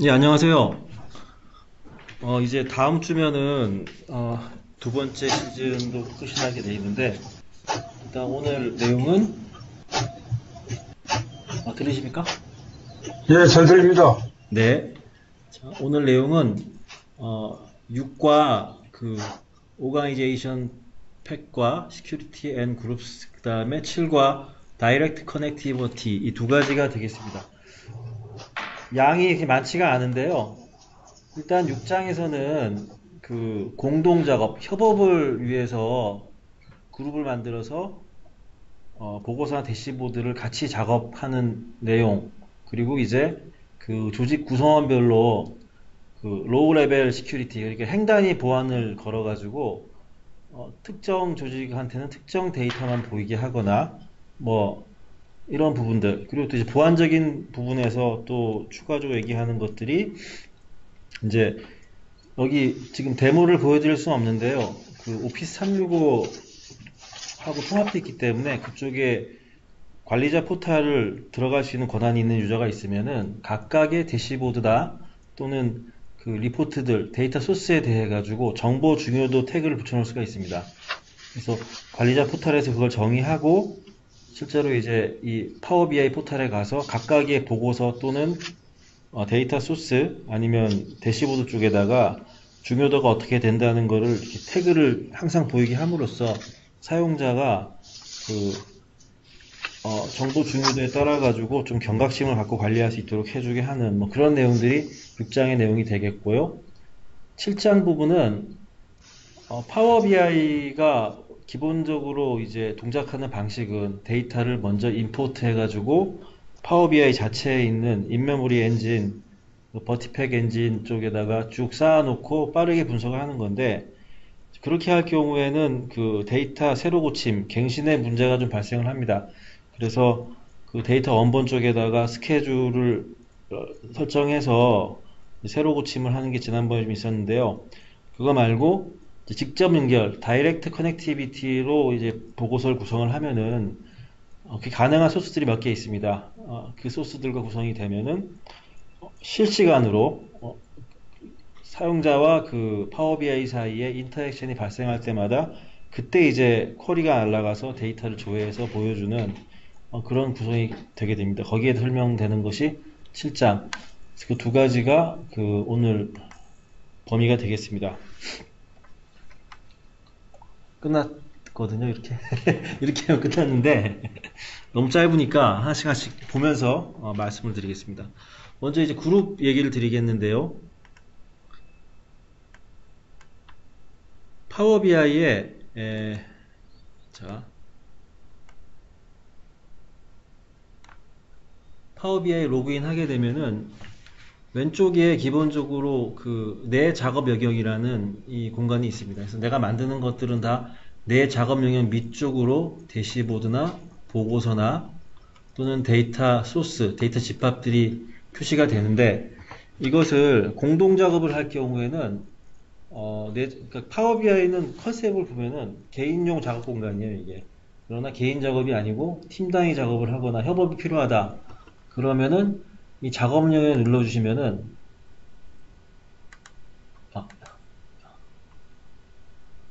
예, 안녕하세요. 이제 다음 주면은, 두 번째 시즌도 끝이 나게 돼 있는데, 일단 오늘 내용은, 들리십니까? 예, 잘 들립니다. 네. 자, 오늘 내용은, 육과 오가니제이션 팩과 시큐리티 앤 그룹스, 그 다음에 7과 다이렉트 커넥티비티, 이 두 가지가 되겠습니다. 양이 이렇게 많지가 않은데요. 일단 6장에서는 공동 작업, 협업을 위해서 그룹을 만들어서 보고서나 대시보드를 같이 작업하는 내용, 그리고 이제 그 조직 구성원별로 그 로우 레벨 시큐리티, 그러니까 행단위 보안을 걸어가지고 특정 조직한테는 특정 데이터만 보이게 하거나 뭐 이런 부분들, 그리고 또 이제 보안적인 부분에서 또 추가적으로 얘기하는 것들이 이제 여기 지금 데모를 보여드릴 수는 없는데요. 그 오피스 365 하고 통합되어 있기 때문에 그쪽에 관리자 포탈을 들어갈 수 있는 권한이 있는 유저가 있으면은 각각의 대시보드다 또는 그 리포트들, 데이터 소스에 대해 가지고 정보 중요도 태그를 붙여놓을 수가 있습니다. 그래서 관리자 포탈에서 그걸 정의하고 실제로 이제 이 파워 BI 포탈에 가서 각각의 보고서 또는 데이터 소스 아니면 대시보드 쪽에다가 중요도가 어떻게 된다는 거를 이렇게 태그를 항상 보이게 함으로써 사용자가 그 정보 중요도에 따라 가지고 좀 경각심을 갖고 관리할 수 있도록 해주게 하는 뭐 그런 내용들이 6장의 내용이 되겠고요. 7장 부분은 파워 BI가 기본적으로 이제 동작하는 방식은 데이터를 먼저 임포트 해가지고 파워 BI 자체에 있는 인메모리 엔진, 버티팩 엔진 쪽에다가 쭉 쌓아놓고 빠르게 분석을 하는 건데 그렇게 할 경우에는 그 데이터 새로 고침, 갱신의 문제가 좀 발생을 합니다. 그래서 그 데이터 원본 쪽에다가 스케줄을 설정해서 새로 고침을 하는 게 지난번에 좀 있었는데요. 그거 말고 직접 연결, 다이렉트 커넥티비티로 이제 보고서를 구성을 하면은 그 가능한 소스들이 몇 개 있습니다. 그 소스들과 구성이 되면은 실시간으로 사용자와 그 파워 BI 사이에 인터랙션이 발생할 때마다 그때 이제 쿼리가 날아가서 데이터를 조회해서 보여주는 그런 구성이 되게 됩니다. 거기에 설명되는 것이 7장. 그 두 가지가 그 오늘 범위가 되겠습니다. 끝났거든요, 이렇게. 이렇게 하면 끝났는데, 너무 짧으니까 하나씩 하나씩 보면서 말씀을 드리겠습니다. 먼저 이제 그룹 얘기를 드리겠는데요. 파워 BI에, 자, 파워 BI 로그인 하게 되면은 왼쪽에 기본적으로 그 내 작업 영역이라는 이 공간이 있습니다. 그래서 내가 만드는 것들은 다 내 작업 영역 밑쪽으로 대시보드나 보고서나 또는 데이터 소스, 데이터 집합들이 표시가 되는데 이것을 공동 작업을 할 경우에는 그러니까 파워 BI는 컨셉을 보면은 개인용 작업 공간이에요, 이게. 그러나 개인 작업이 아니고 팀 단위 작업을 하거나 협업이 필요하다. 그러면은 이 작업령에 눌러주시면은 아,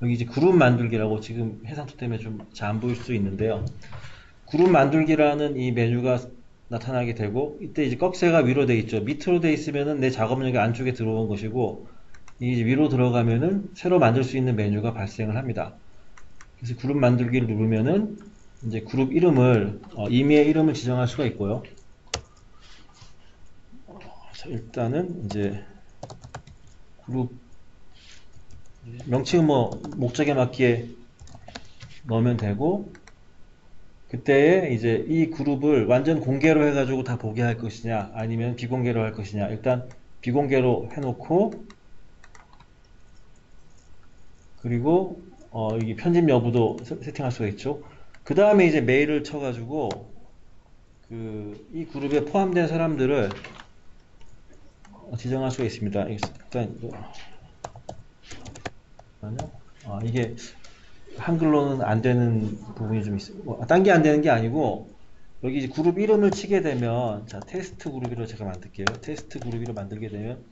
여기 이제 그룹 만들기라고 지금 해상도 때문에 좀 잘 안 보일 수 있는데요. 그룹 만들기라는 이 메뉴가 나타나게 되고 이때 이제 꺽쇠가 위로 돼 있죠. 밑으로 돼 있으면은 내 작업력이 안쪽에 들어온 것이고 이 위로 들어가면은 새로 만들 수 있는 메뉴가 발생을 합니다. 그래서 그룹 만들기를 누르면은 이제 그룹 이름을 임의의 이름을 지정할 수가 있고요. 자, 일단은 이제 그룹 명칭은 뭐 목적에 맞게 넣으면 되고 그때에 이제 이 그룹을 완전 공개로 해가지고 다 보게 할 것이냐 아니면 비공개로 할 것이냐 일단 비공개로 해놓고 그리고 여기 편집 여부도 세팅할 수가 있죠. 그 다음에 이제 메일을 쳐가지고 이 그룹에 포함된 사람들을 지정할 수가 있습니다. 일단 이게 한글로는 안 되는 부분이 좀 있어요. 딴 게 안 되는 게 아니고 여기 이제 그룹 이름을 치게 되면, 자, 테스트 그룹으로 제가 만들게요. 테스트 그룹으로 만들게 되면,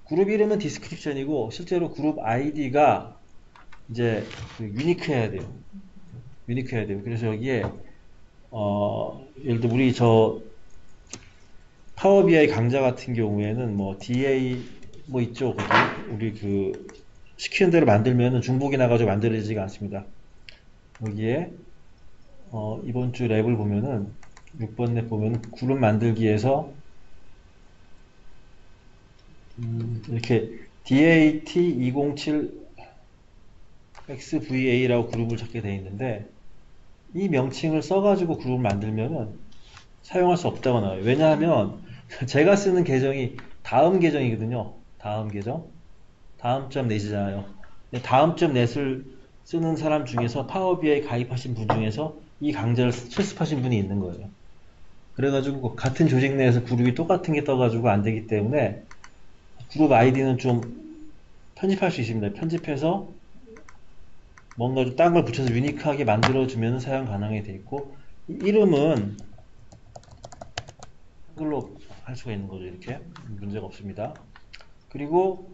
그룹 이름은 디스크립션이고, 실제로 그룹 아이디가 이제 유니크해야 돼요. 유니크해야 돼요. 그래서 여기에, 예를 들어, 우리 파워 BI 강좌 같은 경우에는 뭐, DA, 뭐 있죠. 거기. 우리 시키는 대로 만들면은 중복이 나가지고 만들어지지가 않습니다. 여기에, 이번 주 랩을 보면은, 6번 랩 보면 그룹 만들기에서 이렇게 DAT207XVA라고 그룹을 찾게 되어 있는데 이 명칭을 써가지고 그룹을 만들면은 사용할 수 없다고 나와요. 왜냐하면 제가 쓰는 계정이 다음 계정이거든요. 다음 계정. 다음점 넷이잖아요. 다음점 넷을 쓰는 사람 중에서 파워비아이 가입하신 분 중에서 이 강좌를 실습하신 분이 있는 거예요. 그래가지고 같은 조직 내에서 그룹이 똑같은 게 떠가지고 안 되기 때문에 그룹 아이디는 좀 편집할 수 있습니다. 편집해서 뭔가 좀 딴 걸 붙여서 유니크하게 만들어주면 사용 가능하게 돼 있고 이름은 한글로 할 수가 있는 거죠. 이렇게 문제가 없습니다. 그리고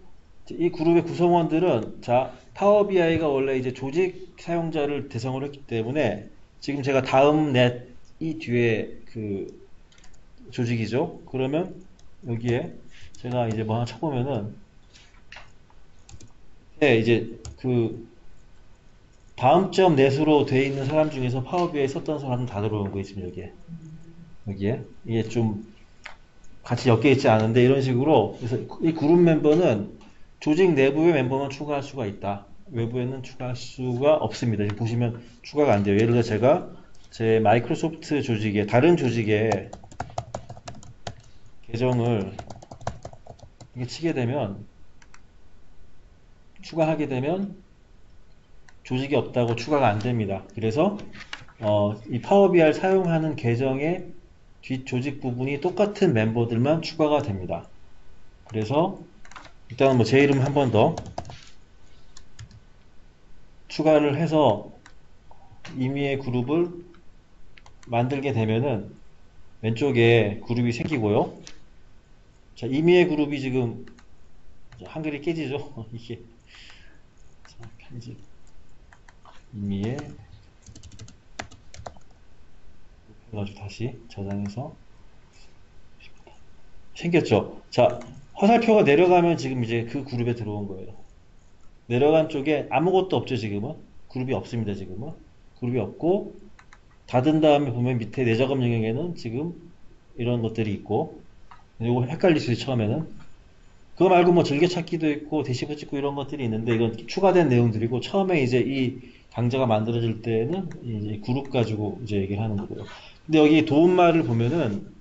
이 그룹의 구성원들은 자 파워 BI가 원래 이제 조직 사용자를 대상으로 했기 때문에 지금 제가 다음 넷 이 뒤에 조직이죠. 그러면 여기에 제가 이제 뭐 하나 쳐보면은 네, 이제 다음 점 넷으로 되어 있는 사람 중에서 파워 BI 썼던 사람은 다 들어오는 거 있습니다. 여기에 이게 좀 같이 엮여 있지 않은데 이런 식으로 그래서 이 그룹 멤버는 조직 내부의 멤버만 추가할 수가 있다. 외부에는 추가할 수가 없습니다. 지금 보시면 추가가 안 돼요. 예를 들어 제가 제 마이크로소프트 조직에 다른 조직에 계정을 이렇게 치게 되면 추가하게 되면 조직이 없다고 추가가 안 됩니다. 그래서 이 파워 BI 사용하는 계정의 뒷 조직 부분이 똑같은 멤버들만 추가가 됩니다. 그래서 일단은 뭐 제 이름 한 번 더 추가를 해서 임의의 그룹을 만들게 되면은 왼쪽에 그룹이 생기고요. 자, 임의의 그룹이 지금 한글이 깨지죠? 이게 자, 편집 임의의 해가지고 다시 저장해서 생겼죠. 자, 화살표가 내려가면 지금 이제 그 그룹에 들어온 거예요. 내려간 쪽에 아무것도 없죠, 지금은. 그룹이 없습니다, 지금은. 그룹이 없고, 닫은 다음에 보면 밑에 내작업 영역에는 지금 이런 것들이 있고, 이거 헷갈릴 수 있어요, 처음에는. 그거 말고 뭐 즐겨찾기도 있고, 대시브 찍고 이런 것들이 있는데, 이건 추가된 내용들이고, 처음에 이제 이 강좌가 만들어질 때는 이제 그룹 가지고 이제 얘기를 하는 거고요. 근데 여기 도움말을 보면은,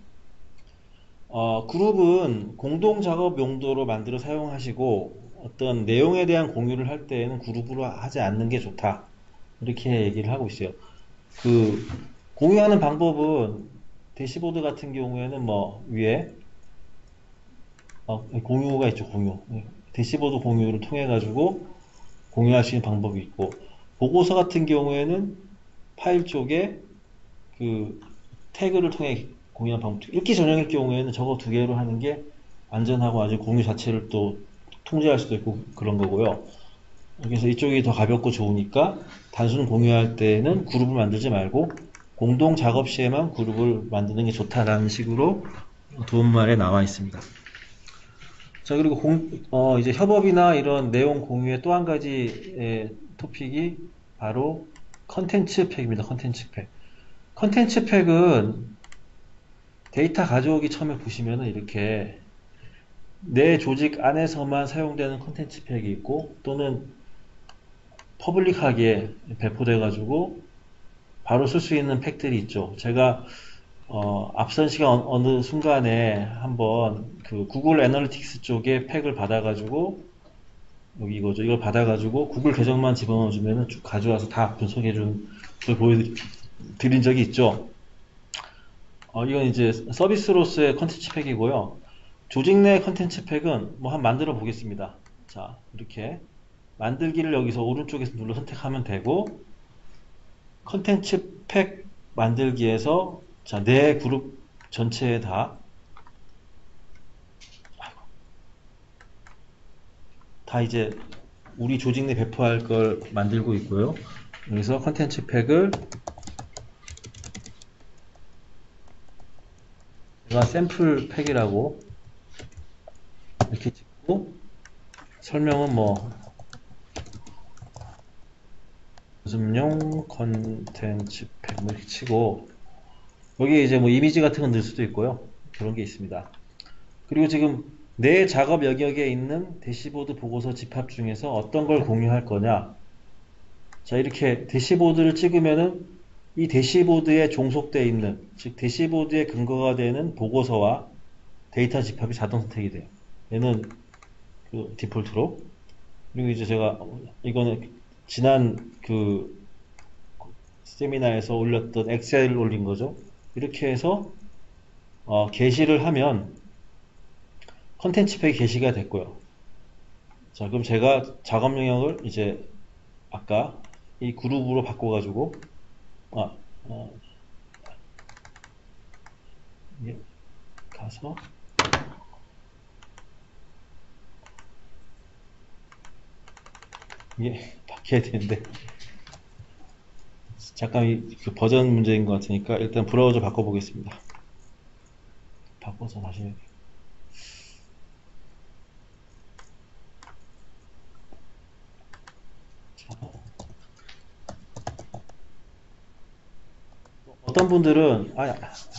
그룹은 공동 작업 용도로 만들어 사용하시고 어떤 내용에 대한 공유를 할 때에는 그룹으로 하지 않는 게 좋다. 이렇게 얘기를 하고 있어요. 공유하는 방법은 대시보드 같은 경우에는 뭐 위에 공유가 있죠. 공유. 대시보드 공유를 통해 가지고 공유할 수 있는 방법이 있고 보고서 같은 경우에는 파일 쪽에 태그를 통해 공유하는 방법. 읽기 전형일 경우에는 저거 두 개로 하는 게 안전하고 아주 공유 자체를 또 통제할 수도 있고 그런 거고요. 그래서 이쪽이 더 가볍고 좋으니까 단순 공유할 때는 그룹을 만들지 말고 공동 작업 시에만 그룹을 만드는 게 좋다라는 식으로 도움말에 나와 있습니다. 자, 그리고 이제 협업이나 이런 내용 공유의 또 한 가지 토픽이 바로 컨텐츠 팩입니다. 컨텐츠 팩. 컨텐츠 팩은 데이터 가져오기 처음에 보시면은 이렇게 내 조직 안에서만 사용되는 컨텐츠 팩이 있고 또는 퍼블릭하게 배포돼 가지고 바로 쓸 수 있는 팩들이 있죠. 제가 앞선 시간 어느 순간에 한번 구글 애널리틱스 쪽에 팩을 받아 가지고 여기 이거죠. 이걸 받아 가지고 구글 계정만 집어넣어 주면은 쭉 가져와서 다 분석해 준 걸 보여드린 적이 있죠. 이건 이제 서비스로서의 컨텐츠 팩이고요. 조직 내 컨텐츠 팩은 뭐 한번 만들어 보겠습니다. 자, 이렇게 만들기를 여기서 오른쪽에서 눌러 선택하면 되고 컨텐츠 팩 만들기에서 자, 내 그룹 전체에 다 이제 우리 조직 내 배포할 걸 만들고 있고요. 여기서 컨텐츠 팩을 제가 샘플 팩이라고 이렇게 찍고, 설명은 뭐 연습용 컨텐츠 팩 이렇게 치고, 여기에 이제 뭐 이미지 같은 건 넣을 수도 있고요. 그런 게 있습니다. 그리고 지금 내 작업 영역에 있는 대시보드 보고서 집합 중에서 어떤 걸 공유할 거냐. 자, 이렇게 대시보드를 찍으면은 이 대시보드에 종속되어 있는, 즉 대시보드의 근거가 되는 보고서와 데이터 집합이 자동 선택이 돼요. 얘는 그 디폴트로. 그리고 이제 제가 이거는 지난 그 세미나에서 올렸던 엑셀을 올린 거죠. 이렇게 해서 게시를 하면 컨텐츠 팩이 게시가 됐고요. 자, 그럼 제가 작업 영역을 이제 아까 이 그룹으로 바꿔가지고 아, 어, 예, 가서 바뀌어야 되는데 잠깐 그 버전 문제인 것 같으니까 일단 브라우저 바꿔보겠습니다. 바꿔서 다시 어떤 분들은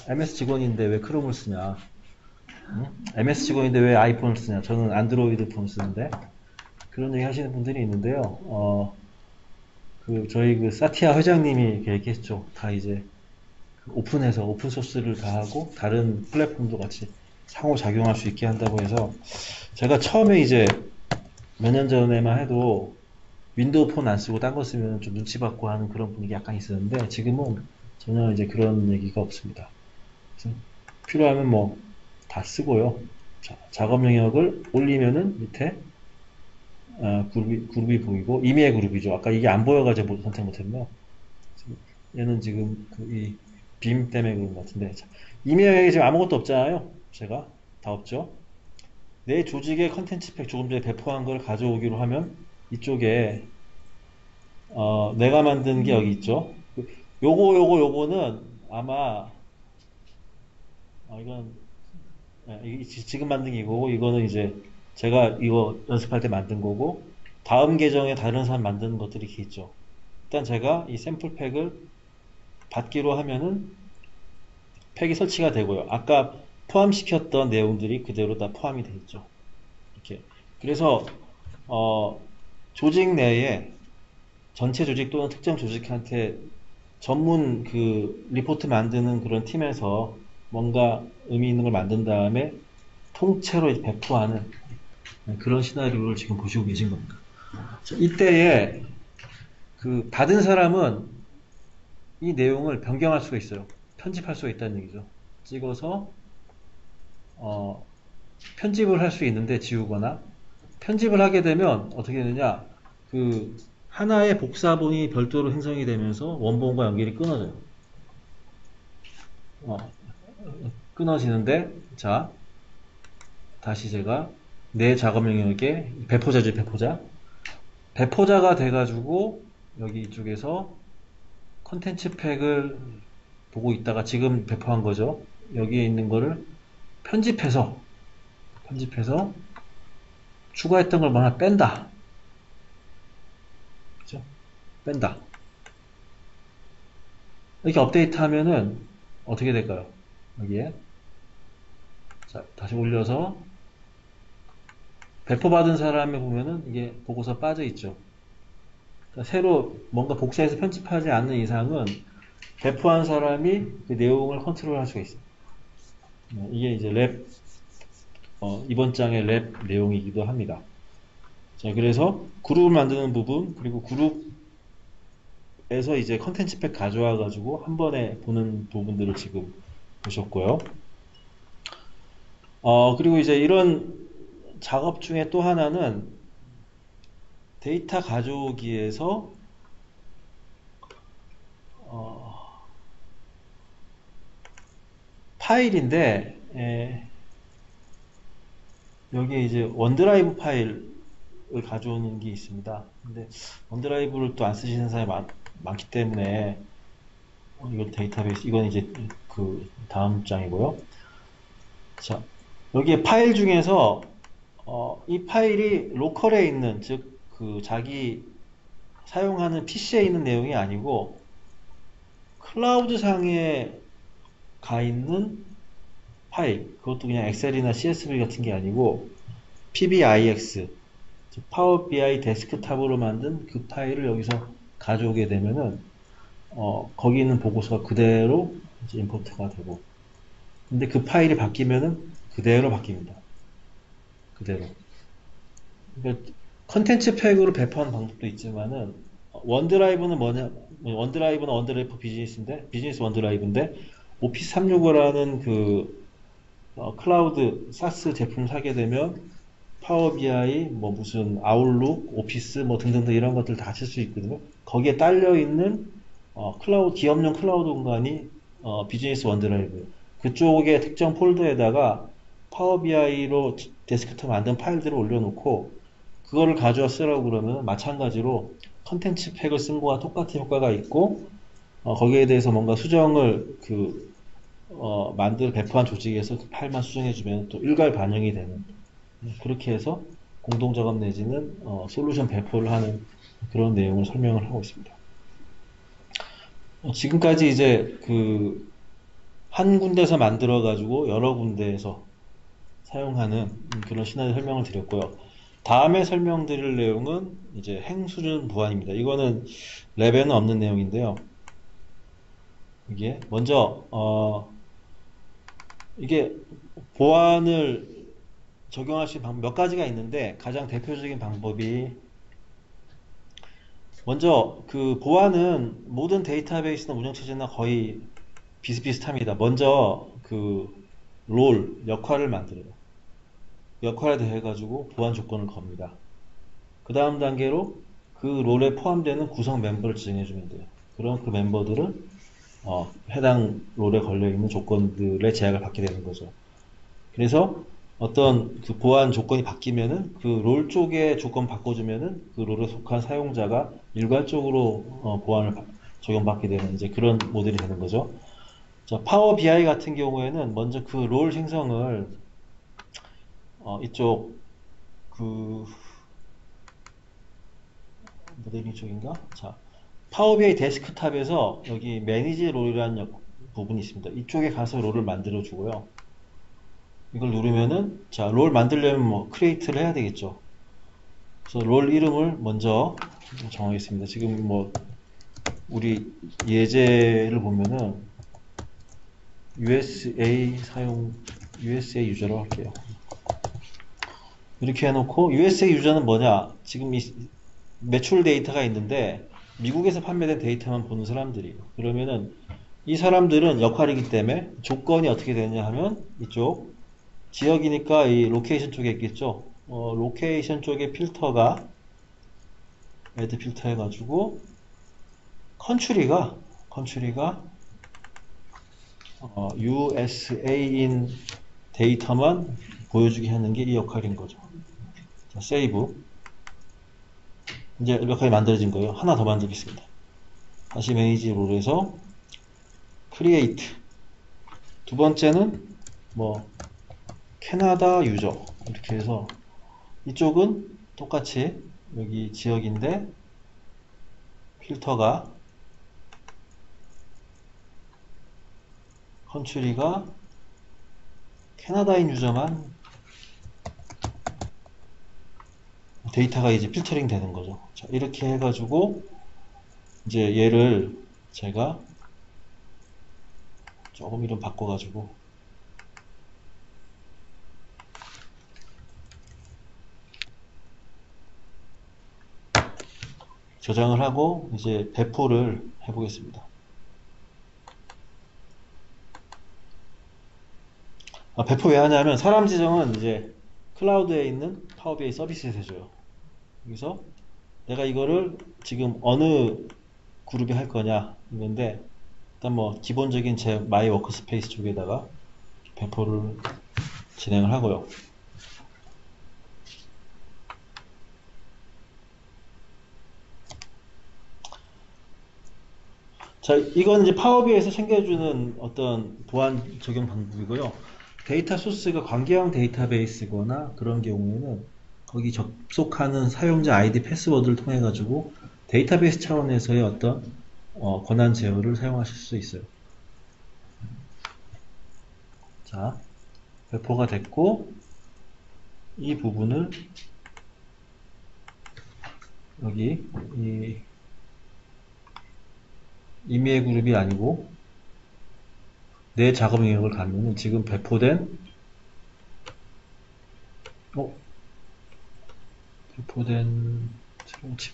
MS 직원인데 왜 크롬을 쓰냐, 응? MS 직원인데 왜 아이폰을 쓰냐, 저는 안드로이드 폰 쓰는데, 그런 얘기 하시는 분들이 있는데요. 저희 그 사티아 회장님이 얘기했죠. 다 이제 오픈해서 오픈 소스를 다 하고 다른 플랫폼도 같이 상호작용할 수 있게 한다고 해서, 제가 처음에 이제 몇 년 전에만 해도 윈도우 폰 안 쓰고 딴 거 쓰면 좀 눈치 받고 하는 그런 분위기 약간 있었는데, 지금은 전혀 이제 그런 얘기가 없습니다. 그래서 필요하면 뭐 다 쓰고요. 자, 작업 영역을 올리면은 밑에 그룹이 보이고, 임의의 그룹이죠. 아까 이게 안 보여가지고 선택 못했네요. 얘는 지금 빔 때문에 그런 것 같은데, 자, 임의에 지금 아무것도 없잖아요. 제가 다 없죠. 내 조직의 컨텐츠 팩 조금 전에 배포한 걸 가져오기로 하면 이쪽에 내가 만든 게 여기 있죠. 요거는 아마 이건 이게 지금 만든 게 이거고, 이거는 이제 제가 이거 연습할 때 만든 거고, 다음 계정에 다른 사람 만드는 것들이 이렇게 있죠. 일단 제가 이 샘플 팩을 받기로 하면은 팩이 설치가 되고요. 아까 포함시켰던 내용들이 그대로 다 포함이 되어 있죠. 이렇게. 그래서 어, 조직 내에 전체 조직 또는 특정 조직한테 전문 그 리포트 만드는 그런 팀에서 뭔가 의미 있는 걸 만든 다음에 통째로 이제 배포하는 그런 시나리오를 지금 보시고 계신 겁니다. 이때에 그 받은 사람은 이 내용을 변경할 수가 있어요. 편집할 수가 있다는 얘기죠. 찍어서 어, 편집을 할 수 있는데, 지우거나 편집을 하게 되면 어떻게 되느냐, 그 하나의 복사본이 별도로 생성이 되면서 원본과 연결이 끊어져요. 끊어지는데, 자, 다시 제가 내 작업 영역에 배포자죠, 배포자가 돼가지고 여기 이쪽에서 컨텐츠 팩을 보고 있다가 지금 배포한 거죠. 여기에 있는 거를 편집해서 추가했던 걸 뭐 하나 뺀다. 그죠? 뺀다. 이렇게 업데이트 하면은 어떻게 될까요? 여기에. 자, 다시 올려서 배포받은 사람에 보면은 이게 보고서 빠져 있죠. 그러니까 새로 뭔가 복사해서 편집하지 않는 이상은 배포한 사람이 그 내용을 컨트롤 할 수가 있어요. 이게 이제 이번 장의 랩 내용이기도 합니다. 자, 그래서 그룹을 만드는 부분, 그리고 그룹에서 이제 컨텐츠 팩 가져와 가지고 한 번에 보는 부분들을 지금 보셨고요. 그리고 이제 이런 작업 중에 또 하나는 데이터 가져오기에서 파일인데, 여기에 이제 원드라이브 파일을 가져오는 게 있습니다. 근데 원드라이브를 또 안 쓰시는 사람이 많기 때문에, 이거 데이터베이스, 이건 이제 그 다음 장이고요. 자, 여기에 파일 중에서, 이 파일이 로컬에 있는, 즉, 그 자기 사용하는 PC에 있는 내용이 아니고, 클라우드 상에 가 있는 파일, 그것도 그냥 엑셀이나 CSV 같은 게 아니고 PBIX, 즉 파워 BI 데스크탑으로 만든 그 파일을 여기서 가져오게 되면은 거기 있는 보고서가 그대로 이제 임포트가 되고, 근데 그 파일이 바뀌면은 그대로 바뀝니다. 그대로. 그러니까 컨텐츠 팩으로 배포하는 방법도 있지만은 원드라이브는 뭐냐? 원드라이브는 원드라이브 비즈니스인데 비즈니스 원드라이브인데 오피스 365라는 그 클라우드 사스 제품 사게 되면 파워 BI, 뭐 무슨 아웃룩, 오피스 뭐 등등등 이런 것들 다 쓸 수 있거든요. 거기에 딸려 있는 클라우드 기업용 클라우드 공간이 비즈니스 원드라이브. 그쪽에 특정 폴더에다가 파워 BI로 데스크톱 만든 파일들을 올려놓고 그거를 가져와 쓰라고 그러면 마찬가지로 컨텐츠 팩을 쓴 거와 똑같은 효과가 있고 거기에 대해서 뭔가 수정을 배포한 조직에서 그 파일만 수정해주면 또 일괄 반영이 되는, 그렇게 해서 공동작업 내지는 솔루션 배포를 하는 그런 내용을 설명을 하고 있습니다. 지금까지 이제 그 한 군데서 만들어 가지고 여러 군데에서 사용하는 그런 시나리오 설명을 드렸고요. 다음에 설명드릴 내용은 이제 행수준 보안입니다. 이거는 랩에는 없는 내용인데요. 이게 먼저 이게 보안을 적용할 수 있는 방법 몇 가지가 있는데 가장 대표적인 방법이, 먼저 그 보안은 모든 데이터베이스나 운영체제나 거의 비슷비슷합니다. 먼저 그 롤, 역할을 만들어요. 역할에 대해 가지고 보안 조건을 겁니다. 그 다음 단계로 그 롤에 포함되는 구성 멤버를 지정해주면 돼요. 그럼 그 멤버들은 해당 롤에 걸려있는 조건들의 제약을 받게 되는 거죠. 그래서 어떤 그 보안 조건이 바뀌면은 그 롤 쪽에 조건 바꿔주면은 그 롤에 속한 사용자가 일괄적으로 보안을 적용받게 되는 이제 그런 모델이 되는 거죠. 자, 파워 BI 같은 경우에는 먼저 그 롤 생성을 이쪽 그 모델링 쪽인가? 자, 파워 BI 데스크탑에서 여기 매니지 롤이라는 부분이 있습니다. 이쪽에 가서 롤을 만들어 주고요. 이걸 누르면은, 자, 롤 만들려면 뭐 크리에이트를 해야 되겠죠. 그래서 롤 이름을 먼저 정하겠습니다. 지금 뭐 우리 예제를 보면은 USA 유저로 할게요. 이렇게 해놓고 USA 유저는 뭐냐? 지금 이 매출 데이터가 있는데 미국에서 판매된 데이터만 보는 사람들이에요. 그러면은 이 사람들은 역할이기 때문에 조건이 어떻게 되냐 하면 이쪽 지역이니까 이 로케이션 쪽에 있겠죠. 로케이션 쪽에 필터가 애드 필터 해가지고 컨트리가 USA인 데이터만 보여주게 하는 게 이 역할인 거죠. 자, 세이브. 이제 역할이 만들어진 거예요. 하나 더 만들겠습니다. 다시 매니지 롤에서 크리에이트. 두 번째는 뭐 캐나다 유저 이렇게 해서 이쪽은 똑같이 여기 지역인데 필터가 컨트리가 캐나다인 유저만 데이터가 이제 필터링 되는 거죠. 자, 이렇게 해가지고 이제 얘를 제가 조금 이름 바꿔가지고 저장을 하고 이제 배포를 해보겠습니다. 배포 왜 하냐면 사람 지정은 이제 클라우드에 있는 파워 BI 서비스에서 해줘요. 여기서 내가 이거를 지금 어느 그룹에 할 거냐 이건데, 일단 뭐 기본적인 제 마이 워크스페이스 쪽에다가 배포를 진행을 하고요. 자, 이건 이제 파워비에서 챙겨주는 어떤 보안 적용 방법이고요. 데이터 소스가 관계형 데이터베이스거나 그런 경우에는 거기 접속하는 사용자 아이디 패스워드를 통해 가지고 데이터베이스 차원에서의 어떤 권한 제어를 사용하실 수 있어요. 자, 배포가 됐고 이 부분을 여기 이 이메일 그룹이 아니고 내 작업 영역을 가면은 지금 배포된 배포된 새로운 칩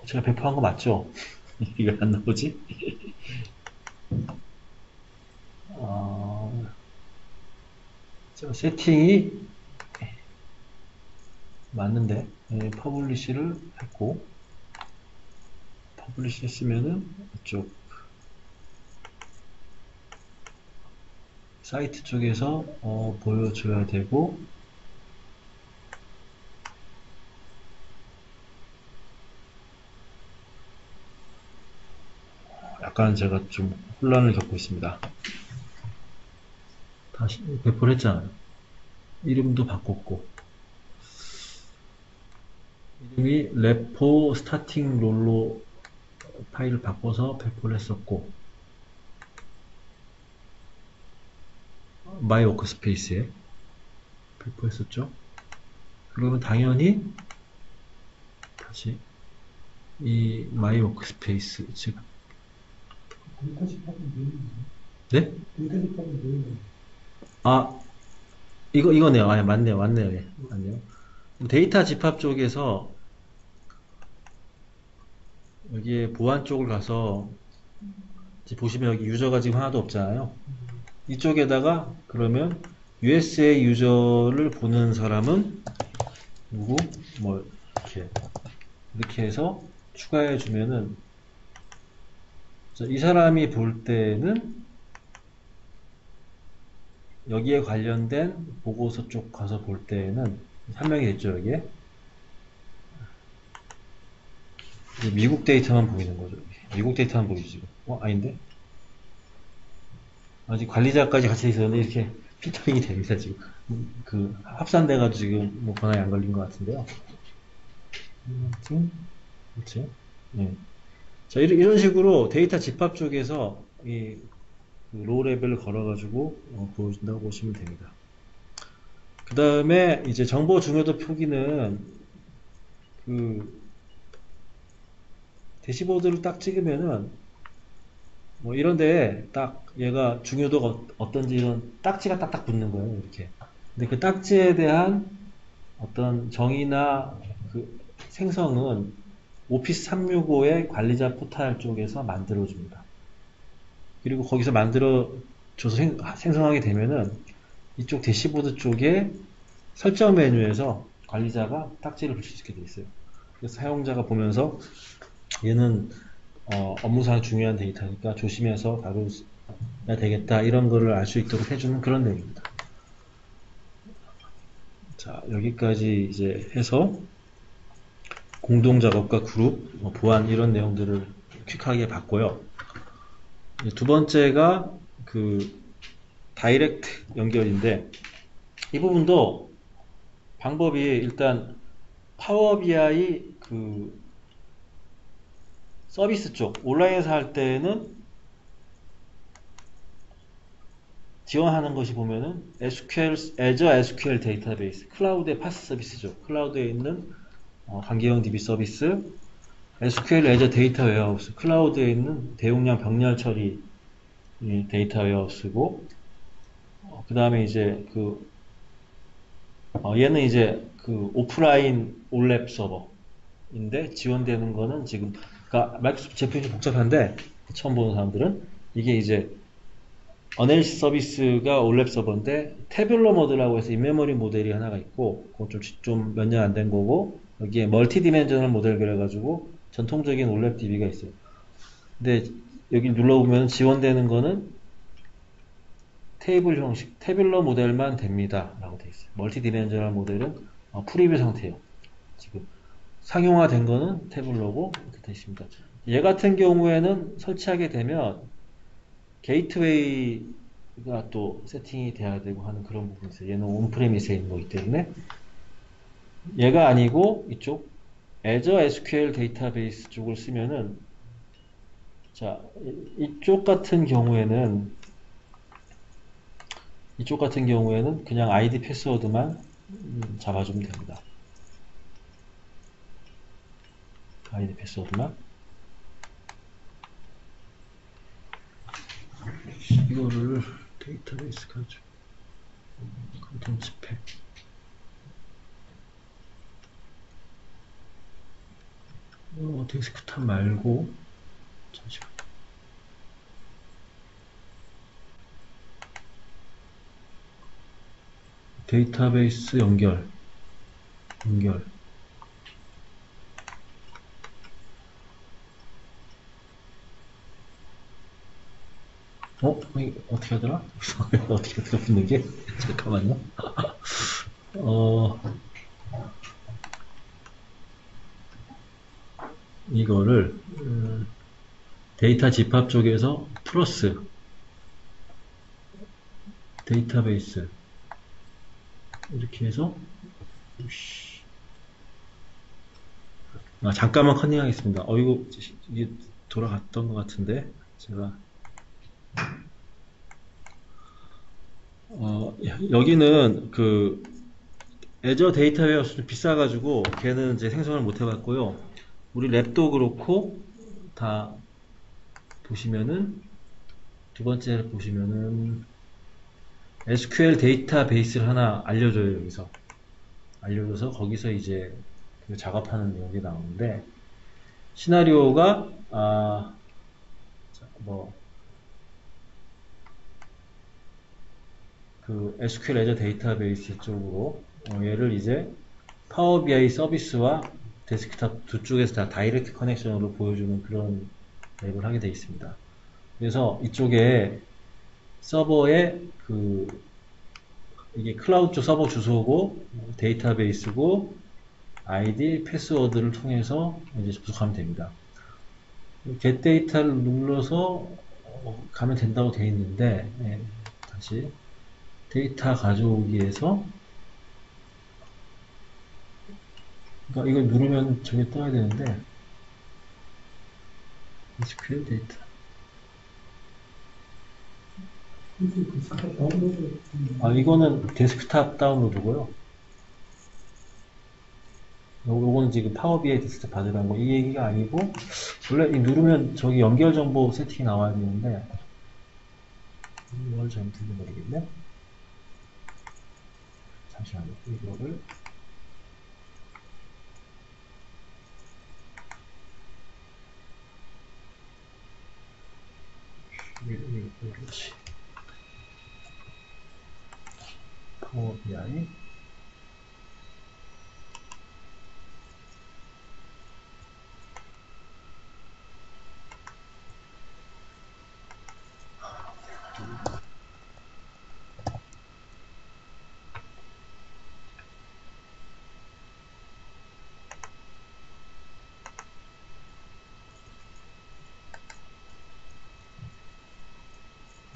제가 배포한 거 맞죠? 이게 안 나오지? 제가 세팅이 맞는데 퍼블리시를 했고 퍼블리시 했으면은 이쪽 사이트 쪽에서 보여줘야 되고 약간 제가 좀 혼란을 겪고 있습니다. 다시 배포를 했잖아요. 이름도 바꿨고 이름이 레포 스타팅 롤로 파일을 바꿔서 배포를 했었고 마이 워크스페이스에 배포했었죠. 그러면 당연히 다시 이 마이 워크스페이스 즉 네? 아 이거네요. 아 맞네요. 예, 맞네요. 데이터 집합 쪽에서 여기에 보안 쪽을 가서 보시면 여기 유저가 지금 하나도 없잖아요. 이쪽에다가 그러면 USA 유저를 보는 사람은 누구? 뭐 이렇게 해서 추가해 주면은 이 사람이 볼 때는 여기에 관련된 보고서 쪽 가서 볼 때는 한 명이 됐죠. 여기에 미국 데이터만 보이는 거죠. 미국 데이터만 보이지. 아닌데? 아직 관리자까지 같이 있었는데 이렇게 필터링이 됩니다. 지금 그 합산돼가지고 지금 뭐 권한이 안 걸린 것 같은데요. 그렇죠? 네. 자 이런 식으로 데이터 집합 쪽에서 이 로우 레벨을 걸어가지고 보여준다고 보시면 됩니다. 그 다음에 이제 정보 중요도 표기는 그 대시보드를 딱 찍으면은 뭐 이런데 딱 얘가 중요도가 어떤지 이런 딱지가 딱딱 붙는 거예요. 이렇게. 근데 그 딱지에 대한 어떤 정의나 그 생성은 오피스 365의 관리자 포탈 쪽에서 만들어줍니다. 그리고 거기서 만들어줘서 생성하게 되면은 이쪽 대시보드 쪽에 설정 메뉴에서 관리자가 딱지를 붙일 수 있게 되어 있어요. 그래서 사용자가 보면서 얘는 업무상 중요한 데이터니까 조심해서 다뤄야 되겠다 이런 거를 알 수 있도록 해주는 그런 내용입니다. 자 여기까지 이제 해서 공동 작업과 그룹 보안 이런 내용들을 퀵하게 봤고요. 두 번째가 그 다이렉트 연결인데 이 부분도 방법이 일단 파워 BI 그 서비스 쪽 온라인에서 할 때는 지원하는 것이 보면은 SQL, Azure SQL 데이터베이스, 클라우드의 파스 서비스죠. 클라우드에 있는 관계형 DB 서비스, SQL Azure 데이터 웨어하우스, 클라우드에 있는 대용량 병렬 처리 데이터 웨어하우스고, 그 다음에 이제 얘는 이제 그 오프라인 올랩 서버인데 지원되는 거는 지금 그러니까 마이크로소프트 제품이 좀 복잡한데 처음 보는 사람들은 이게 이제 어널리시스 서비스가 올랩 서버인데 태블러 모드라고 해서 인메모리 모델이 하나가 있고 그건 좀 몇 년 안 된 거고 여기에 멀티 디멘저널 모델 그래가지고 전통적인 올랩 DB가 있어요. 근데 여기 눌러보면 지원되는 거는 테이블 형식, 태블러 모델만 됩니다. 라고 되어 있어요. 멀티 디멘저널 모델은 프리뷰 상태예요. 지금 상용화된 거는 태블러고 이렇게 되어 있습니다. 얘 같은 경우에는 설치하게 되면 게이트웨이가 또 세팅이 돼야 되고 하는 그런 부분이 있어요. 얘는 온프레미스에 있는 거기 때문에 얘가 아니고 이쪽 Azure SQL 데이터베이스 쪽을 쓰면은 자 이쪽 같은 경우에는 그냥 아이디 패스워드만 잡아주면 됩니다. 아이디 패스워드만 이거를 데이터베이스 가지고 컨텐츠 팩 데스크탑 말고 잠시만 데이터베이스 연결 이게 어떻게 하더라? 어떻게 붙는 게? 잠깐만요. 이거를 데이터 집합 쪽에서 플러스 데이터베이스 이렇게 해서 잠깐만 컨닝하겠습니다. 이게 돌아갔던 것 같은데 제가 여기는 그 애저 데이터 웨어스 좀 비싸가지고 걔는 이제 생성을 못 해봤고요. 우리 랩도 그렇고 다 보시면은 두 번째를 보시면은 SQL 데이터베이스를 하나 알려줘요. 여기서 알려줘서 거기서 이제 그 작업하는 내용이 나오는데 시나리오가 그 SQL 애저 데이터베이스 쪽으로 얘를 이제 파워 BI 서비스와 데스크탑 두 쪽에서 다 다이렉트 커넥션으로 보여주는 그런 앱을 하게 되어 있습니다. 그래서 이쪽에 서버에 이게 클라우드 쪽 서버 주소고 데이터베이스고 아이디, 패스워드를 통해서 이제 접속하면 됩니다. get 데이터를 눌러서 가면 된다고 되어 있는데 다시 데이터 가져오기에서 그러니까 이걸 누르면 저게 떠야 되는데 SQL 데이터 이거는 데스크탑 다운로드고요. 요거는 지금 파워 BI 데스크탑 받으라는 거 이 얘기가 아니고 원래 누르면 저기 연결 정보 세팅이 나와야 되는데 이걸 잘못했는지 모르겠네. 잠시만요. 이거를 그렇지. 파워 BI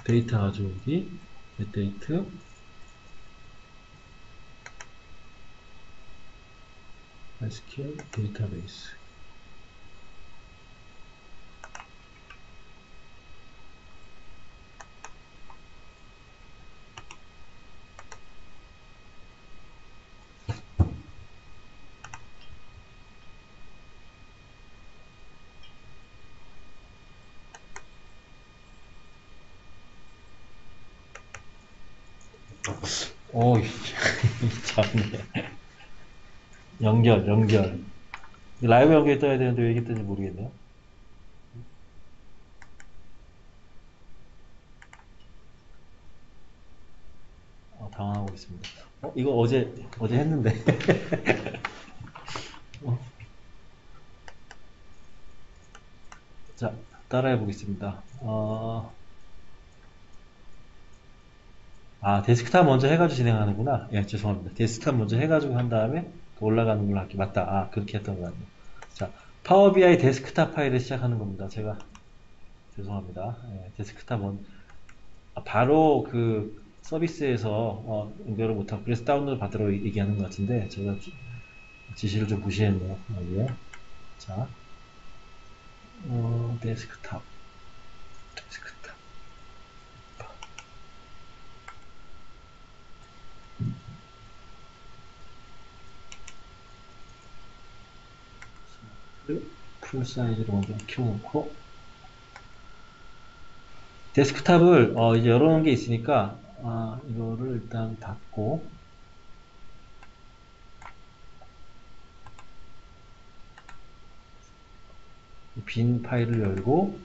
데이터 가져오기 getDate SQL 데이터베이스 참네. 연결. 라이브 연결 떠야 되는데 왜 이게 뜨는지 모르겠네요. 당황하고 있습니다. 이거 어제 했는데. 어, 자, 따라해 보겠습니다. 데스크탑 먼저 해가지고 진행하는구나. 예, 죄송합니다. 데스크탑 먼저 해가지고 한 다음에 또 올라가는 걸로 할게요. 맞다. 그렇게 했던 거 같네요. 자, 파워 BI 데스크탑 파일을 시작하는 겁니다. 제가, 죄송합니다. 예, 데스크탑 바로 그 서비스에서 연결을 못하고, 그래서 다운로드 받으러 얘기하는 것 같은데, 제가 지시를 좀 무시했네요. 여기에. 자, 데스크탑. 풀 사이즈로 먼저 키워놓고, 데스크탑을 이제 열어놓은 게 있으니까 이거를 일단 닫고, 빈 파일을 열고,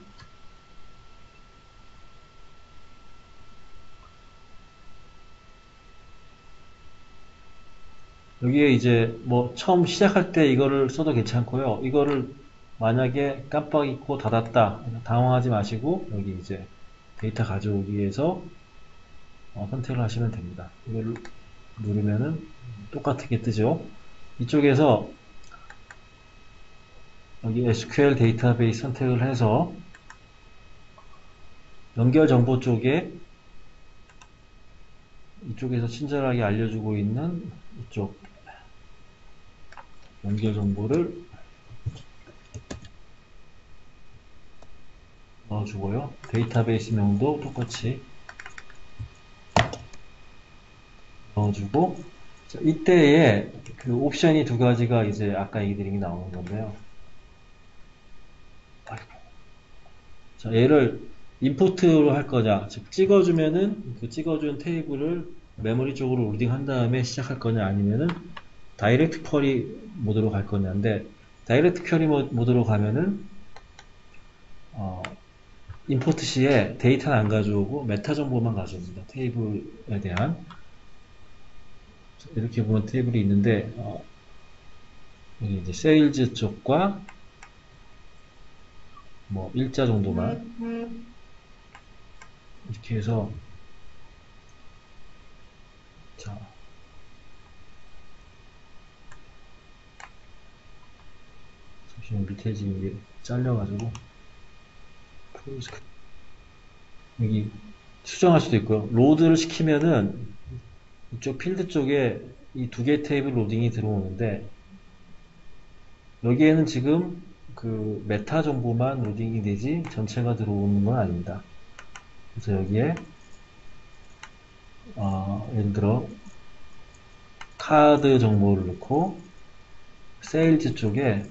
여기에 이제 뭐 처음 시작할 때 이거를 써도 괜찮고요. 이거를 만약에 깜빡 잊고 닫았다, 당황하지 마시고 여기 이제 데이터 가져오기 위해서 선택을 하시면 됩니다. 이걸 누르면은 똑같은 게 뜨죠. 이쪽에서 여기 SQL 데이터베이스 선택을 해서 연결 정보 쪽에 이쪽에서 친절하게 알려주고 있는 이쪽 연결 정보를 넣어주고요. 데이터베이스명도 똑같이 넣어주고, 자, 이때에 그 옵션이 두 가지가 이제 아까 얘기 드린 게 나오는 건데요. 자, 얘를 임포트로 할 거냐, 즉 찍어주면은 그 찍어준 테이블을 메모리 쪽으로 로딩 한 다음에 시작할 거냐, 아니면은 다이렉트 쿼리 모드로 갈 거냐인데, 다이렉트 쿼리 모드로 가면은 임포트 시에 데이터는 안 가져오고 메타 정보만 가져옵니다. 테이블에 대한. 이렇게 보면 테이블이 있는데 여기 이제 세일즈 쪽과 뭐 일자 정도만 이렇게 해서, 자, 잠시만, 밑에 지금 이게 잘려가지고 여기 수정할 수도 있고요. 로드를 시키면은 이쪽 필드 쪽에 이 두 개 테이블 로딩이 들어오는데, 여기에는 지금 그 메타 정보만 로딩이 되지 전체가 들어오는 건 아닙니다. 그래서 여기에 예를 들어 카드 정보를 넣고 세일즈 쪽에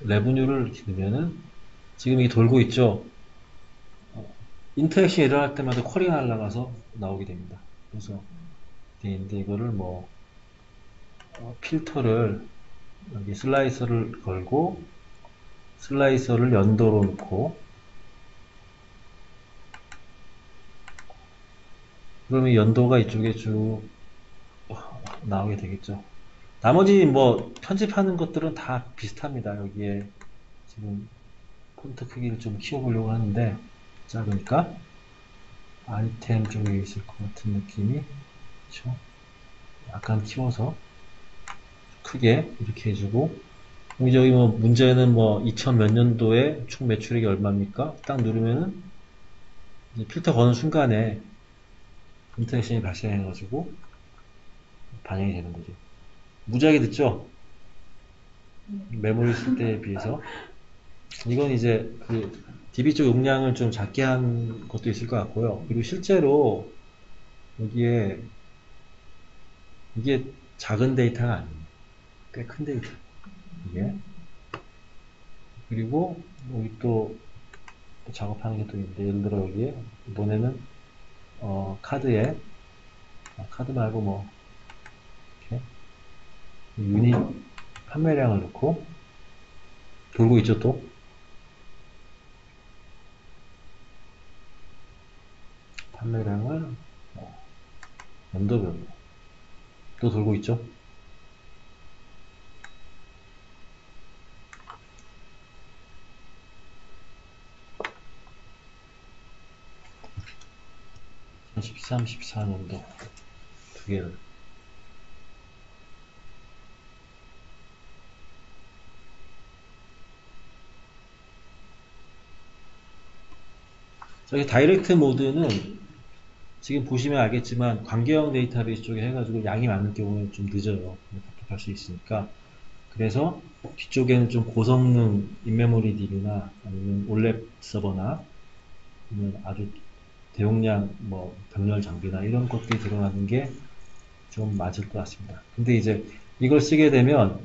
레브뉴를 이렇게 넣으면은 지금 이게 돌고 있죠. 인터랙션이 일어날 때마다 쿼리가 날아가서 나오게 됩니다. 그래서 되는데, 이거를 뭐 필터를 여기 슬라이서를 걸고 슬라이서를 연도로 놓고, 그러면 연도가 이쪽에 쭉 나오게 되겠죠. 나머지 뭐 편집하는 것들은 다 비슷합니다. 여기에 지금 폰트 크기를 좀 키워보려고 하는데 작으니까 아이템 쪽에 있을 것 같은 느낌이, 그렇죠? 약간 키워서 크게 이렇게 해주고, 여기 뭐 문제는 뭐 2000 몇 년도에 총 매출액이 얼마입니까? 딱 누르면은 이제 필터 거는 순간에 인터랙션이 발생해가지고 반영이 되는 거죠. 무지하게 늦죠? 메모리 쓸 때에 비해서. 이건 이제 그 DB 쪽 용량을 좀 작게 한 것도 있을 것 같고요. 그리고 실제로 여기에 이게 작은 데이터가 아니에요. 꽤 큰 데이터. 이게. 그리고 여기 또 작업하는 게 또 있는데, 예를 들어 여기에 이번에는 카드에 카드 말고 뭐 이렇게 유닛 판매량을 넣고 돌고 있죠. 또 판매량을 연도별로 또 돌고 있죠. 한 13, 14년도 두 개를. 저기 다이렉트 모드는 지금 보시면 알겠지만 관계형 데이터베이스 쪽에 해가지고 양이 많을 경우에 좀 늦어요. 답답할 수 있으니까. 그래서 뒤쪽에는 좀 고성능 인메모리 DB나 아니면 올랩 서버나 아니면 아주 대용량 뭐 병렬 장비나 이런 것들이 들어가는 게 좀 맞을 것 같습니다. 근데 이제 이걸 쓰게 되면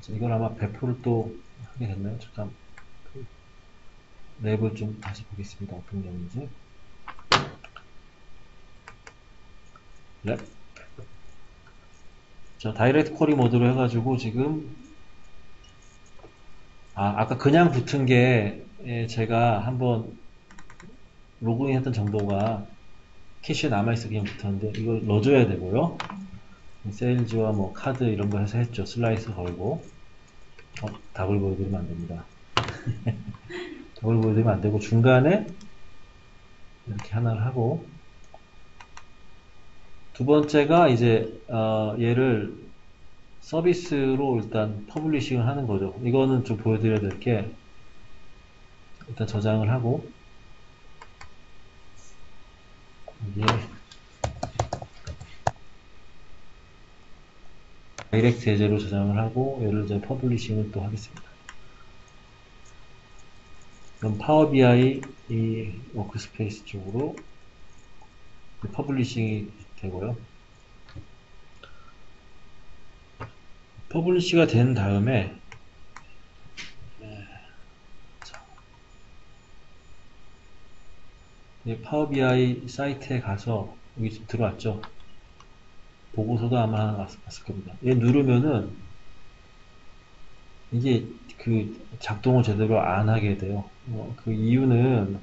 이걸 아마 배포를 또 하게 됐나요? 잠깐 그 랩을 좀 다시 보겠습니다. 어떤 내용인지. 랩. 자, 다이렉트 쿼리 모드로 해가지고 지금 아까 그냥 붙은 게 제가 한번 로그인 했던 정보가 캐시에 남아있어 그냥 붙었는데 이걸 넣어줘야 되고요. 세일즈와 뭐 카드 이런 거 해서 했죠. 슬라이스 걸고 답을 보여드리면 안 됩니다. 답을 보여드리면 안 되고 중간에 이렇게 하나를 하고 두 번째가 이제 얘를 서비스로 일단 퍼블리싱을 하는 거죠. 이거는 좀 보여드려야 될 게 일단 저장을 하고 여기에 다이렉트 예제로 저장을 하고 얘를 이제 퍼블리싱을 또 하겠습니다. 그럼 파워 BI 이 워크스페이스 쪽으로 퍼블리싱이 되고요. 퍼블리시가 된 다음에 파워 BI 사이트에 가서 여기 지금 들어왔죠. 보고서도 아마 왔을 겁니다. 얘 누르면은 이게 그 작동을 제대로 안 하게 돼요. 그 이유는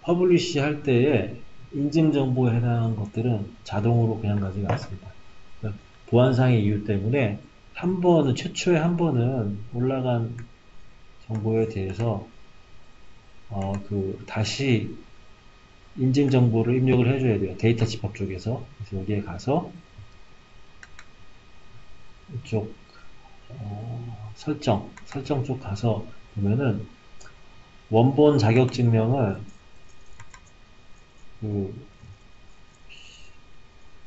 퍼블리시 할 때에 인증 정보에 해당하는 것들은 자동으로 그냥 가지가 않습니다. 그러니까 보안상의 이유 때문에 한 번은 최초에 한 번은 올라간 정보에 대해서 다시 인증 정보를 입력을 해줘야 돼요. 데이터 집합 쪽에서. 그래서 여기에 가서 이쪽 설정 쪽 가서 보면은 원본 자격 증명을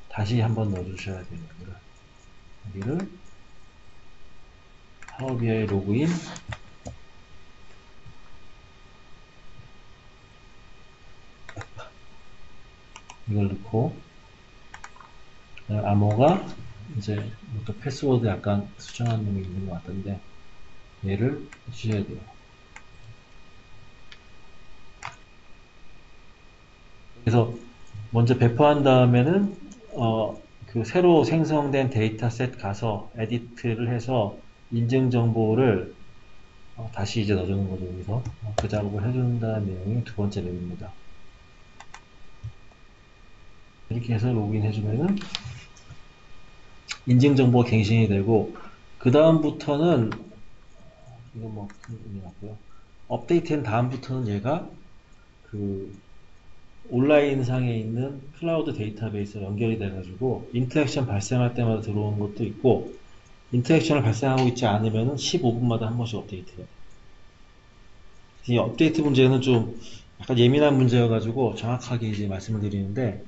다시 한번 넣어주셔야 됩니다. 여기를 파워 BI 로그인 이걸 넣고 암호가 이제 또 패스워드 약간 수정한 놈이 있는 것 같던데 얘를 주셔야 돼요. 그래서 먼저 배포한 다음에는 그 새로 생성된 데이터셋 가서 에디트를 해서 인증 정보를 다시 이제 넣어주는 거죠. 여기서 그 작업을 해준다는 내용이 두 번째 맵입니다. 이렇게 해서 로그인 해주면은 인증 정보가 갱신이 되고 그 다음부터는 이거 뭐 큰 의미 없고요. 업데이트한 다음부터는 얘가 그 온라인 상에 있는 클라우드 데이터베이스와 연결이 돼가지고 인터랙션 발생할 때마다 들어오는 것도 있고 인터랙션을 발생하고 있지 않으면 15분마다 한 번씩 업데이트해요. 이 업데이트 문제는 좀 약간 예민한 문제여가지고 정확하게 이제 말씀을 드리는데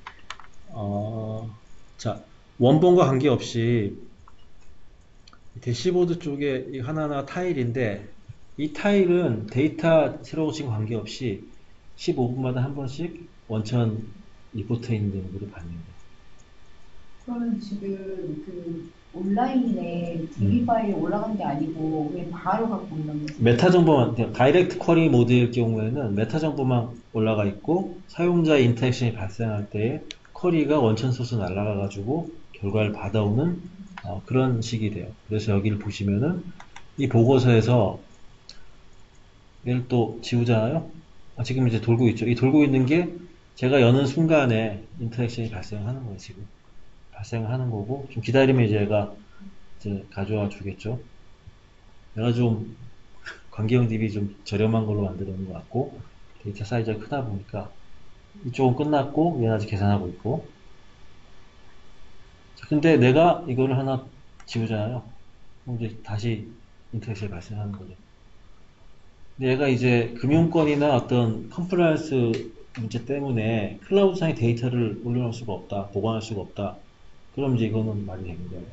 자 원본과 관계없이 대시보드 쪽에 하나하나 타일인데 이 타일은 데이터 새로 오신 관계없이 15분마다 한 번씩 원천 리포트 있는 정보를 받는다. 그러면 지금 그 온라인에 DB 파일이 올라간 게 아니고 그냥 바로 갖고 온다는 거죠? 메타 정보만, 다이렉트 쿼리 모드일 경우에는 메타 정보만 올라가 있고 사용자의 인터랙션이 발생할 때 쿼리가 원천 소스 날아가 가지고 결과를 받아오는 그런 식이 돼요. 그래서 여기를 보시면은 이 보고서에서 얘를 또 지우잖아요. 지금 이제 돌고 있죠. 이 돌고 있는 게 제가 여는 순간에 인터랙션이 발생하는 거예요, 지금. 발생하는 거고, 좀 기다리면 이제 얘가 이제 가져와 주겠죠. 내가 좀 관계형 DB 좀 저렴한 걸로 만들어 놓은 것 같고, 데이터 사이즈가 크다 보니까 이쪽은 끝났고, 얘는 아직 계산하고 있고. 자, 근데 내가 이거를 하나 지우잖아요. 그럼 이제 다시 인터랙션이 발생하는 거죠. 근데 얘가 이제 금융권이나 어떤 컴플라이언스 문제 때문에 클라우드상에 데이터를 올려놓을 수가 없다, 보관할 수가 없다. 그럼 이제 이거는 말이 되는 거예요.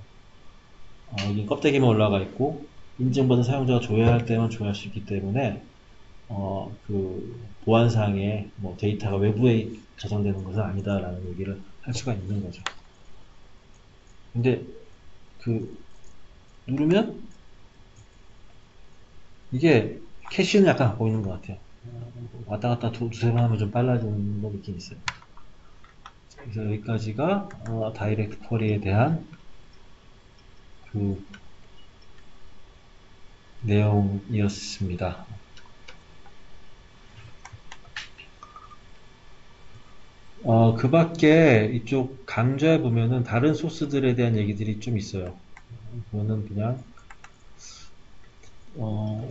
여기 껍데기만 올라가 있고 인증받은 사용자가 조회할 때만 조회할 수 있기 때문에 그 보안상에 뭐 데이터가 외부에 저장되는 것은 아니다라는 얘기를 할 수가 있는 거죠. 근데 그 누르면 이게 캐시는 약간 갖고 있는 것 같아요. 왔다 갔다 두세 번 하면 좀 빨라지는 거 느낌 있어요. 그래서 여기까지가 다이렉트 쿼리에 대한 그 내용이었습니다. 그 밖에 이쪽 강좌에 보면은 다른 소스들에 대한 얘기들이 좀 있어요. 그거는 그냥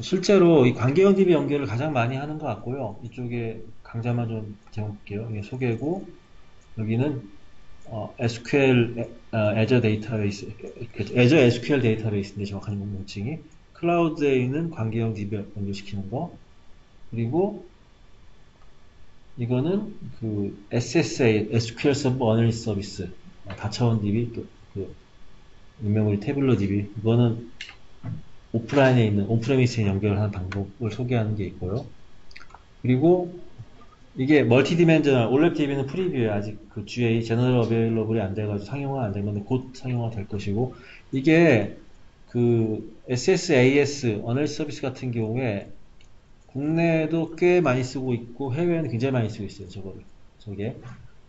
실제로 이 관계형 DB 연결을 가장 많이 하는 것 같고요. 이쪽에 강좌만 좀 제목볼게요. 이게 소개고, 여기는 SQL Azure 데이터베이스, Azure SQL 데이터베이스인데 정확한 명칭이 클라우드에 있는 관계형 DB 연결시키는 거. 그리고 이거는 그 SSA, SQL 서버 어널리스 서비스, 다차원 DB, 그 유명한 태블러 DB. 이거는 오프라인에 있는 온프레미스에 연결하는 방법을 소개하는 게 있고요. 그리고 이게 멀티 디멘저널 올랩 DB는 프리뷰에 아직 그 GA 제너럴 어베일러블이 안 돼가지고 상용화 안 된 건데 곧 상용화 될 것이고, 이게 그 SSAS 어널리스 서비스 같은 경우에 국내에도 꽤 많이 쓰고 있고 해외에는 굉장히 많이 쓰고 있어요. 저게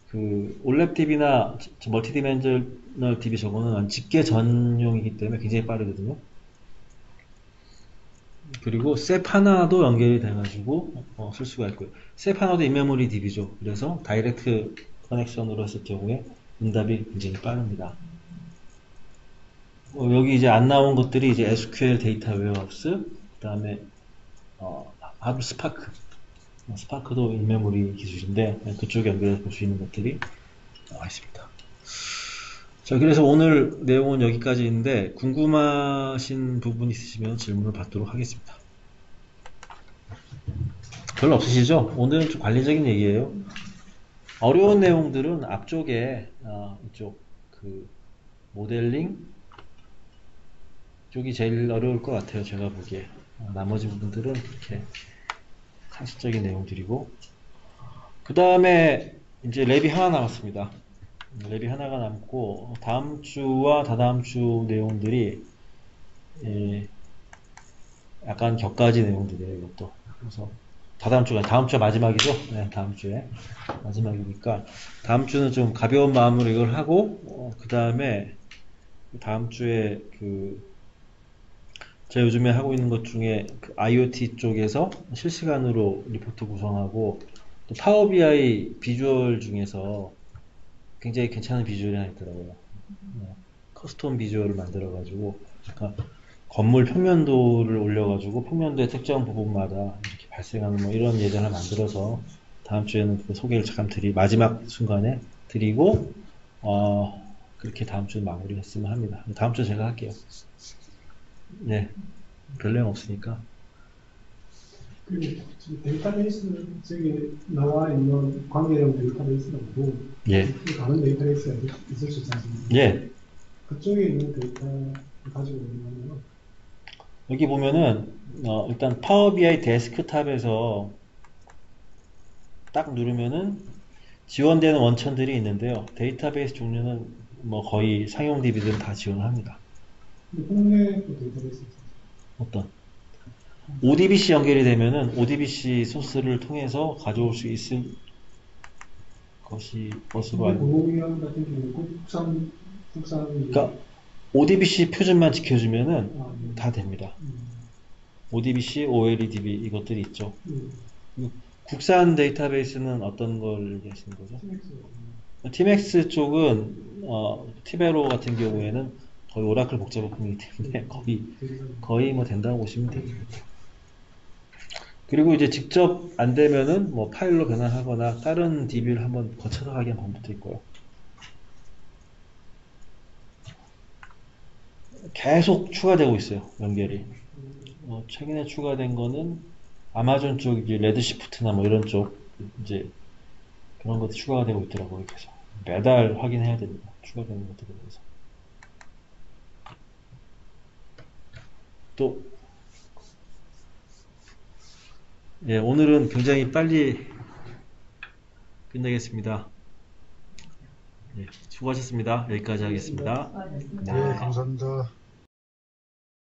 그 올랩 DB나 멀티 디멘저널 DB 저거는 집계 전용이기 때문에 굉장히 빠르거든요. 그리고 셉 하나도 연결이 돼가지고 쓸 수가 있고요. 셉 하나도 인메모리 DB죠. 그래서 다이렉트 커넥션으로 했을 경우에 응답이 굉장히 빠릅니다. 여기 이제 안 나온 것들이 이제 SQL 데이터 웨어하우스, 그 다음에 하드 스파크, 스파크도 인메모리 기술인데 그쪽에 연결해서 볼 수 있는 것들이 나와 있습니다. 자, 그래서 오늘 내용은 여기까지인데 궁금하신 부분 있으시면 질문을 받도록 하겠습니다. 별로 없으시죠? 오늘은 좀 관리적인 얘기예요. 어려운 내용들은 앞쪽에 이쪽 그 모델링 쪽이 제일 어려울 것 같아요. 제가 보기에. 나머지 부분들은 이렇게 상식적인 내용들이고, 그 다음에 이제 랩이 하나 남았습니다. 랩이 하나가 남고 다음 주와 다다음 주 내용들이 약간 격가지 내용들이에요. 이것도. 그래서 다다음 주가 마지막이죠. 네, 다음 주에 마지막이니까 다음 주는 좀 가벼운 마음으로 이걸 하고 그 다음에 다음 주에 제가 요즘에 하고 있는 것 중에 그 IoT 쪽에서 실시간으로 리포트 구성하고 또 파워 BI 비주얼 중에서 굉장히 괜찮은 비주얼이 하나 있더라고요. 커스텀 비주얼을 만들어가지고 약간 건물 평면도를 올려가지고 평면도의 특정 부분마다 이렇게 발생하는 뭐 이런 예전을 만들어서 다음 주에는 그 소개를 잠깐 마지막 순간에 드리고 그렇게 다음 주에 마무리했으면 합니다. 다음 주에 제가 할게요. 네, 별 내용 없으니까. 그 데이터베이스 저기 나와 있는 관계형 데이터베이스는 뭐 예, 다른 데이터베이스가 있을 수 있지 않습니까? 예. 그쪽에 있는 데이터를 가지고 있는 여기 보면은 일단 파워 BI 데스크탑에서 딱 누르면은 지원되는 원천들이 있는데요. 데이터베이스 종류는 뭐 거의 상용 DB들은 다 지원을 합니다. 근데 국내 또 데이터베이스 있어요. 어떤? ODBC 연결이 되면은 ODBC 소스를 통해서 가져올 수 있을 것으로 알고. 공공기관 같은 경우는 국산 그러니까 ODBC 표준만 지켜주면은 네. 다 됩니다. ODBC, OLEDB 이것들이 있죠. 국산 데이터베이스는 어떤 걸 얘기하시는 거죠? TMX. TMX 쪽은 티베로 같은 경우에는 거의 오라클 복잡부품이기 때문에 거의 뭐 된다고 보시면 되죠. 그리고 이제 직접 안 되면은 뭐 파일로 변환하거나 다른 DB를 한번 거쳐서 하게 하는 방법도 있고요. 계속 추가되고 있어요, 연결이. 최근에 추가된 거는 아마존 쪽 이제 레드시프트나 뭐 이런 쪽 이제 그런 것도 추가가 되고 있더라고요. 계속 매달 확인해야 됩니다. 추가되는 것들에 대해서. 또 예, 오늘은 굉장히 빨리 끝내겠습니다. 예, 수고하셨습니다. 여기까지 하겠습니다. 수고하셨습니다. 네, 감사합니다.